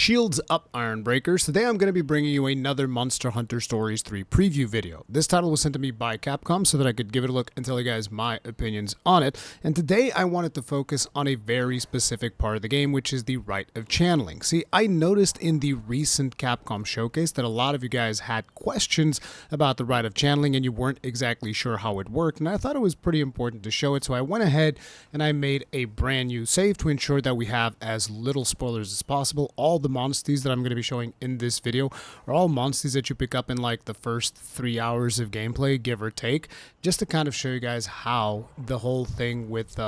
Shields up, Iron Breakers. Today I'm going to be bringing you another Monster Hunter Stories 3 preview video. This title was sent to me by Capcom so that I could give it a look and tell you guys my opinions on it. And today I wanted to focus on a very specific part of the game, which is the Rite of Channeling. See, I noticed in the recent Capcom showcase that a lot of you guys had questions about the Rite of Channeling and you weren't exactly sure how it worked, and I thought it was pretty important to show it, so I went ahead and I made a brand new save to ensure that we have as little spoilers as possible. All the monsters that I'm going to be showing in this video are all monsters that you pick up in like the first 3 hours of gameplay, give or take, just to kind of show you guys how the whole thing with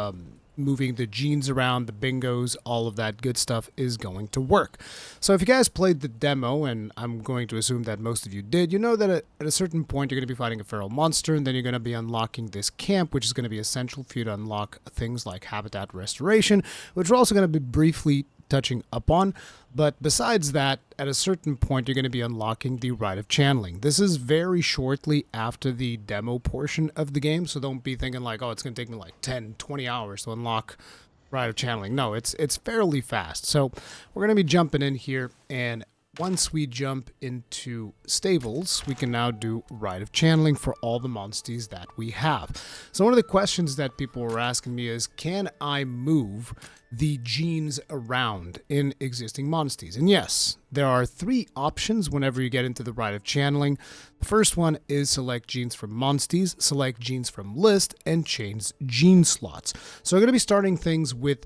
moving the genes around, the bingos, all of that good stuff is going to work. So if you guys played the demo, and I'm going to assume that most of you did, you know that at a certain point you're going to be fighting a feral monster, and then you're going to be unlocking this camp, which is going to be essential for you to unlock things like habitat restoration, which we're also going to be briefly touching upon. But besides that, at a certain point you're going to be unlocking the Rite of Channeling. This is very shortly after the demo portion of the game, so don't be thinking like, oh, it's going to take me like 10-20 hours to unlock Rite of Channeling. No, it's fairly fast. So we're going to be jumping in here, and once we jump into stables, we can now do Rite of Channeling for all the monsters that we have. So one of the questions that people were asking me is, can I move the genes around in existing monsters? And yes, there are 3 options whenever you get into the Rite of Channeling. The first one is select genes from monsters, select genes from list, and change gene slots. So we're going to be starting things with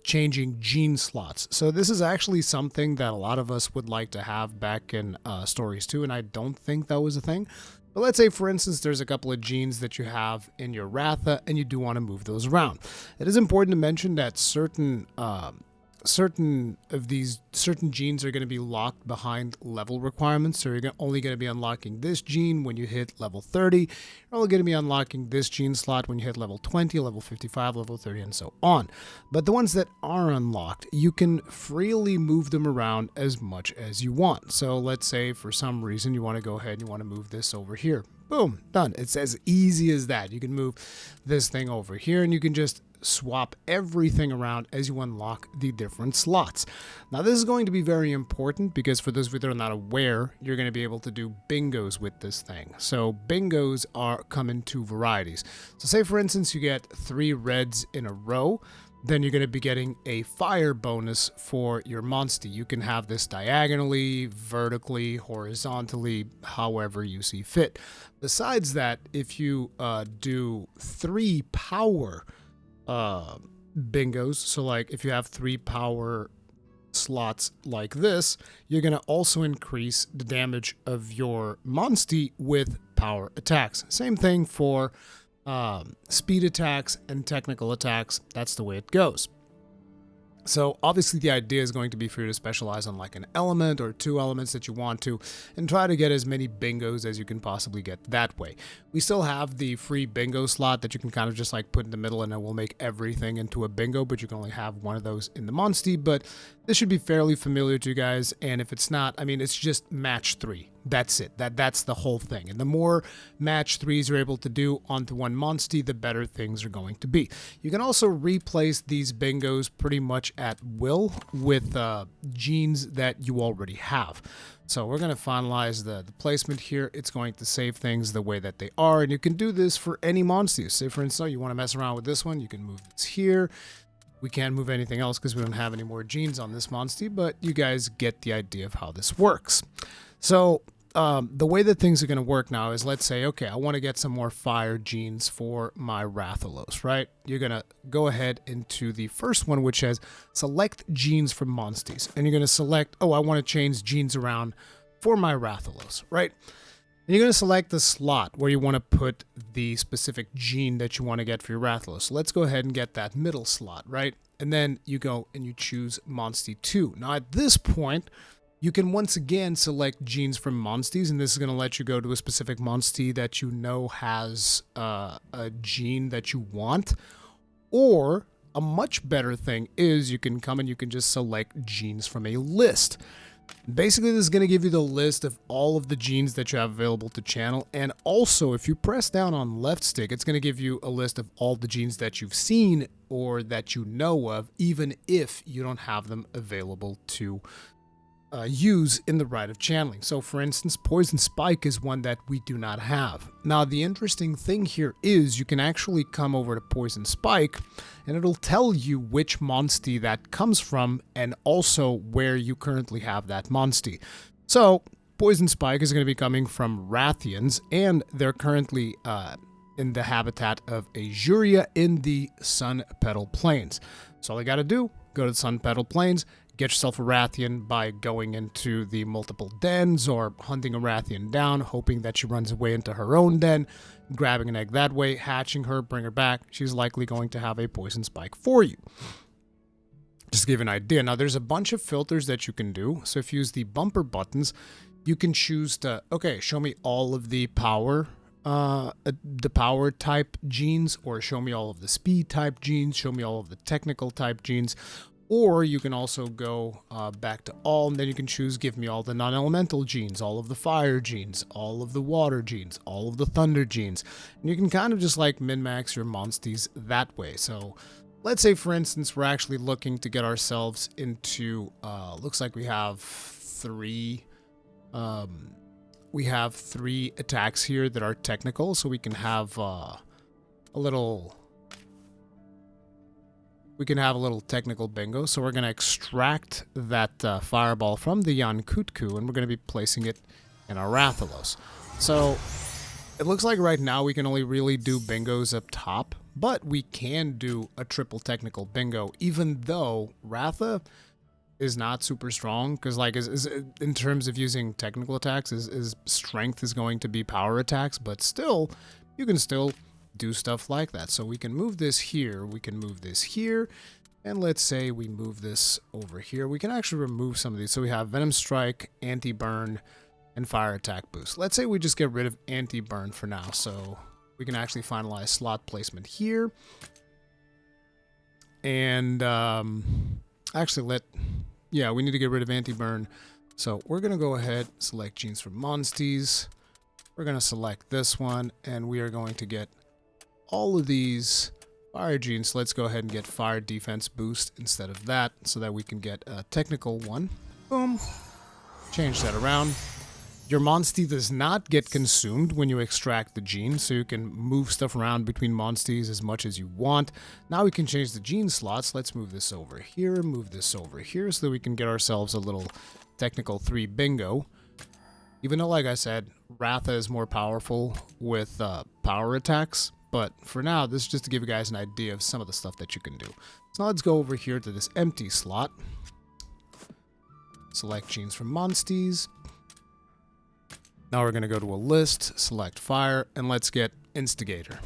changing gene slots. So this is actually something that a lot of us would like to have back in Stories 2, and I don't think that was a thing. But let's say, for instance, there's a couple of genes that you have in your Ratha, and you do want to move those around. It is important to mention that certain genes are going to be locked behind level requirements. So you're only going to be unlocking this gene when you hit level 30. You're only going to be unlocking this gene slot when you hit level 20, level 55, level 30, and so on. But the ones that are unlocked, you can freely move them around as much as you want. So let's say for some reason you want to go ahead and you want to move this over here. Boom, done. It's as easy as that. You can move this thing over here, and you can just swap everything around as you unlock the different slots. Now this is going to be very important because for those of you that are not aware, you're going to be able to do bingos with this thing. So bingos come in 2 varieties. So say for instance you get 3 reds in a row, then you're going to be getting a fire bonus for your monster. You can have this diagonally, vertically, horizontally, however you see fit. Besides that, if you do 3 power bingos, so like if you have 3 power slots like this, you're going to also increase the damage of your monster with power attacks. Same thing for speed attacks and technical attacks. That's the way it goes. So obviously the idea is going to be for you to specialize on like an element or 2 elements that you want to, and try to get as many bingos as you can possibly get that way. We still have the free bingo slot that you can kind of just like put in the middle, and it will make everything into a bingo, but you can only have one of those in the monster. But this should be fairly familiar to you guys, and if it's not, I mean, it's just match 3. That's it. That's the whole thing. And the more match 3s you're able to do onto one monster, the better things are going to be. You can also replace these bingos pretty much at will with genes that you already have. So we're going to finalize the placement here. It's going to save things the way that they are, and you can do this for any monster. Say for instance, you want to mess around with this one, you can move this here. We can't move anything else because we don't have any more genes on this monster, but you guys get the idea of how this works. So the way that things are going to work now is, let's say, okay, I want to get some more fire genes for my Rathalos, right? You're going to go ahead into the first one, which says select genes from monsters. And you're going to select, oh, I want to change genes around for my Rathalos, right? And you're going to select the slot where you want to put the specific gene that you want to get for your Rathalos. So let's go ahead and get that middle slot, right? And then you go and you choose monster 2. Now at this point, you can once again select genes from monsters, and this is going to let you go to a specific monster that you know has a gene that you want. Or a much better thing is you can come and you can just select genes from a list. Basically, this is going to give you the list of all of the genes that you have available to channel, and also if you press down on left stick, it's going to give you a list of all the genes that you've seen or that you know of, even if you don't have them available to use in the Rite of Channeling. So for instance, Poison Spike is one that we do not have. Now the interesting thing here is you can actually come over to Poison Spike and it'll tell you which Monstie that comes from and also where you currently have that Monstie. So Poison Spike is going to be coming from Rathians, and they're currently in the habitat of Azuria in the Sun Petal Plains. So all you got to do, go to the Sun Petal Plains, get yourself a Rathian by going into the multiple dens or hunting a Rathian down, hoping that she runs away into her own den, grabbing an egg that way, hatching her, bring her back. She's likely going to have a Poison Spike for you. Just to give you an idea. Now, there's a bunch of filters that you can do. So if you use the bumper buttons, you can choose to, okay, show me all of the power type genes, or show me all of the speed type genes, show me all of the technical type genes. Or you can also go back to all, and then you can choose, give me all the non-elemental genes, all of the fire genes, all of the water genes, all of the thunder genes. And you can kind of just like min-max your monsties that way. So let's say, for instance, we're actually looking to get ourselves into, looks like we have three attacks here that are technical, so we can have a little technical bingo. So we're going to extract that fireball from the Yankutku, and we're going to be placing it in our Rathalos. So it looks like right now we can only really do bingos up top, but we can do a triple technical bingo, even though Ratha is not super strong, because like is in terms of using technical attacks, his strength is going to be power attacks, but still, you can still do stuff like that. So we can move this here, we can move this here, and let's say we move this over here. We can actually remove some of these. So we have Venom Strike, Anti-Burn, and Fire Attack Boost. Let's say we just get rid of Anti-Burn for now, so we can actually finalize slot placement here. And actually we need to get rid of Anti-Burn. So we're going to go ahead, select genes from Monsties. We're going to select this one, and we are going to get all of these fire genes. So let's go ahead and get Fire Defense Boost instead of that, so that we can get a technical one. Boom. Change that around. Your Monstie does not get consumed when you extract the gene, so you can move stuff around between Monsties as much as you want. Now we can change the gene slots. Let's move this over here, move this over here, so that we can get ourselves a little technical 3 bingo. Even though, like I said, Ratha is more powerful with power attacks, but for now, this is just to give you guys an idea of some of the stuff that you can do. So now let's go over here to this empty slot. Select genes from Monsties. Now we're going to go to a list, select fire, and let's get Instigator.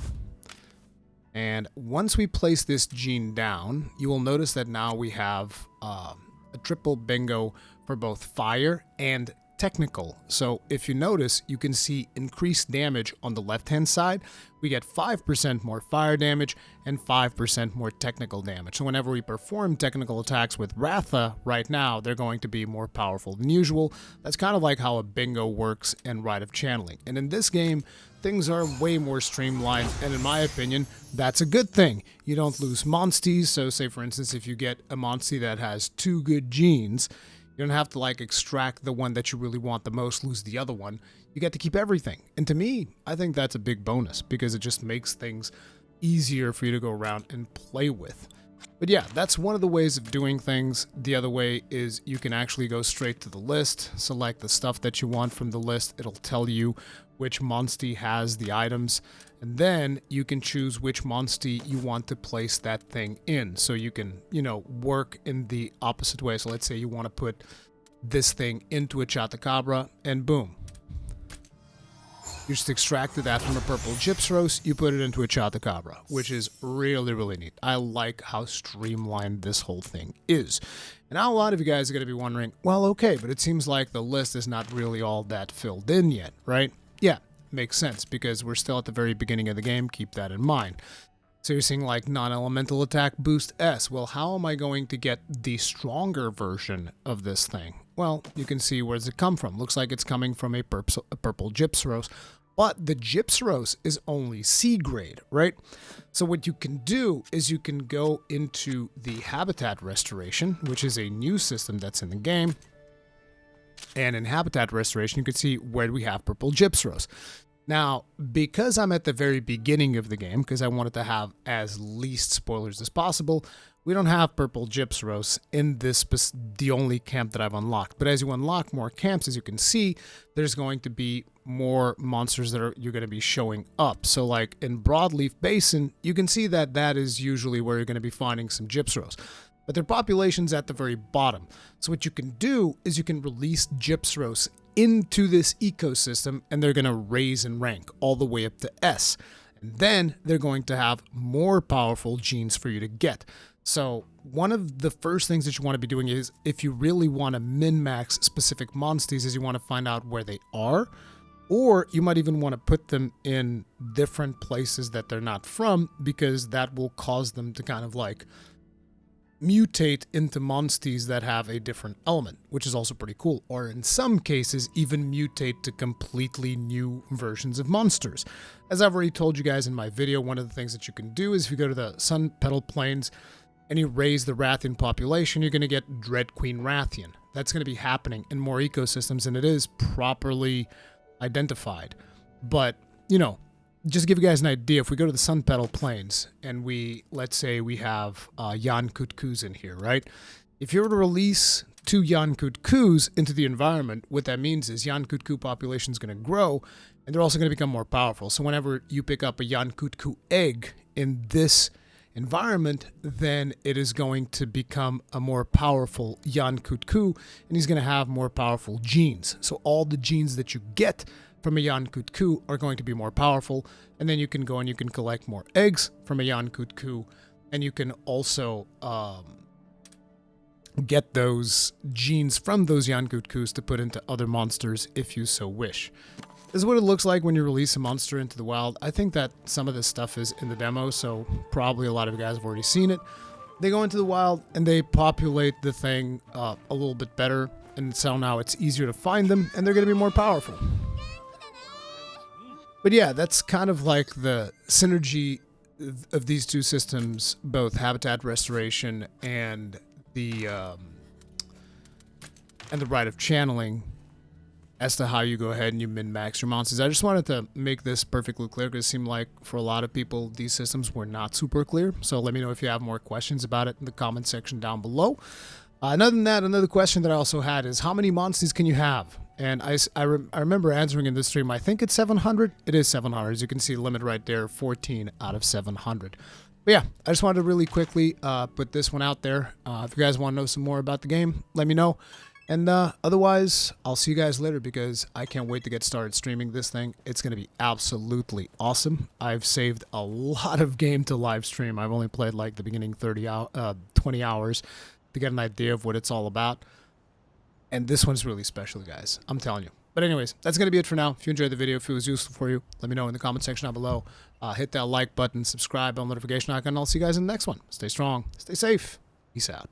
And once we place this gene down, you will notice that now we have a triple bingo for both fire and technical. So if you notice, you can see increased damage on the left-hand side. We get 5% more fire damage and 5% more technical damage. So whenever we perform technical attacks with Ratha right now, they're going to be more powerful than usual. That's kind of like how a bingo works in Rite of Channeling. And in this game, things are way more streamlined, and in my opinion, that's a good thing. You don't lose Monsties. So say, for instance, if you get a Monstie that has 2 good genes, you don't have to like extract the one that you really want the most, lose the other one. You get to keep everything. And to me, I think that's a big bonus, because it just makes things easier for you to go around and play with. But yeah, that's one of the ways of doing things. The other way is you can actually go straight to the list, select the stuff that you want from the list. It'll tell you which Monstie has the items, and then you can choose which Monstie you want to place that thing in. So you can, work in the opposite way. So let's say you want to put this thing into a Chatacabra, and boom. You just extracted that from a purple Gypsros, you put it into a Chatacabra, which is really, really neat. I like how streamlined this whole thing is. And now a lot of you guys are going to be wondering, well, okay, but it seems like the list is not really all that filled in yet, right? Yeah, makes sense, because we're still at the very beginning of the game. Keep that in mind. So you're seeing like non-elemental attack boost S. Well, how am I going to get the stronger version of this thing? Well, you can see where does it come from. Looks like it's coming from a purple Gypsros, but the Gypsros is only C grade, right? So what you can do is you can go into the habitat restoration, which is a new system that's in the game. And in habitat restoration, you can see where we have purple gypsros. Now, because I'm at the very beginning of the game, because I wanted to have as least spoilers as possible, we don't have purple gypsros in the only camp that I've unlocked. But as you unlock more camps, as you can see, there's going to be more monsters that you're going to be showing up. So like in Broadleaf Basin, you can see that that is usually where you're going to be finding some gypsros. But their population's at the very bottom. So what you can do is you can release gypsros into this ecosystem, and they're going to raise in rank all the way up to S. And then they're going to have more powerful genes for you to get. So one of the first things that you want to be doing is, if you really want to min-max specific monsters, is you want to find out where they are, or you might even want to put them in different places that they're not from, because that will cause them to kind of like mutate into monsters that have a different element, which is also pretty cool. Or in some cases, even mutate to completely new versions of monsters. As I've already told you guys in my video, one of the things that you can do is if you go to the Sun Petal Plains and you raise the Rathian population, you're going to get Dread Queen Rathian. That's going to be happening in more ecosystems, and it is properly identified. But, you know, just to give you guys an idea, if we go to the Sun Petal Plains and let's say we have Yankutkus in here, right? If you were to release 2 Yankutkus into the environment, what that means is Yankutku population is going to grow, and they're also going to become more powerful. So whenever you pick up a Yankutku egg in this environment, then it is going to become a more powerful Yankutku, and he's going to have more powerful genes. So all the genes that you get from a Yankutku are going to be more powerful, and then you can go and you can collect more eggs from a Yankutku, and you can also get those genes from those Yankutkus to put into other monsters if you so wish. This is what it looks like when you release a monster into the wild. I think that some of this stuff is in the demo, so probably a lot of you guys have already seen it. They go into the wild and they populate the thing a little bit better, and so now it's easier to find them, and they're going to be more powerful. But yeah, that's kind of like the synergy of these two systems, both habitat restoration and the Rite of Channeling, as to how you go ahead and you min-max your monsters. I just wanted to make this perfectly clear, because it seemed like for a lot of people these systems were not super clear. So let me know if you have more questions about it in the comment section down below. Other than that, another question that I also had is, how many monsters can you have? And I remember answering in this stream, I think it's 700. It is 700. As you can see, the limit right there, 14 out of 700. But yeah, I just wanted to really quickly put this one out there. If you guys want to know some more about the game, let me know. And otherwise, I'll see you guys later, because I can't wait to get started streaming this thing. It's going to be absolutely awesome. I've saved a lot of game to live stream. I've only played like the beginning 20 hours to get an idea of what it's all about. And this one's really special, guys. I'm telling you. But anyways, that's going to be it for now. If you enjoyed the video, if it was useful for you, let me know in the comment section down below. Hit that like button, subscribe, bell notification icon, and I'll see you guys in the next one. Stay strong, stay safe. Peace out.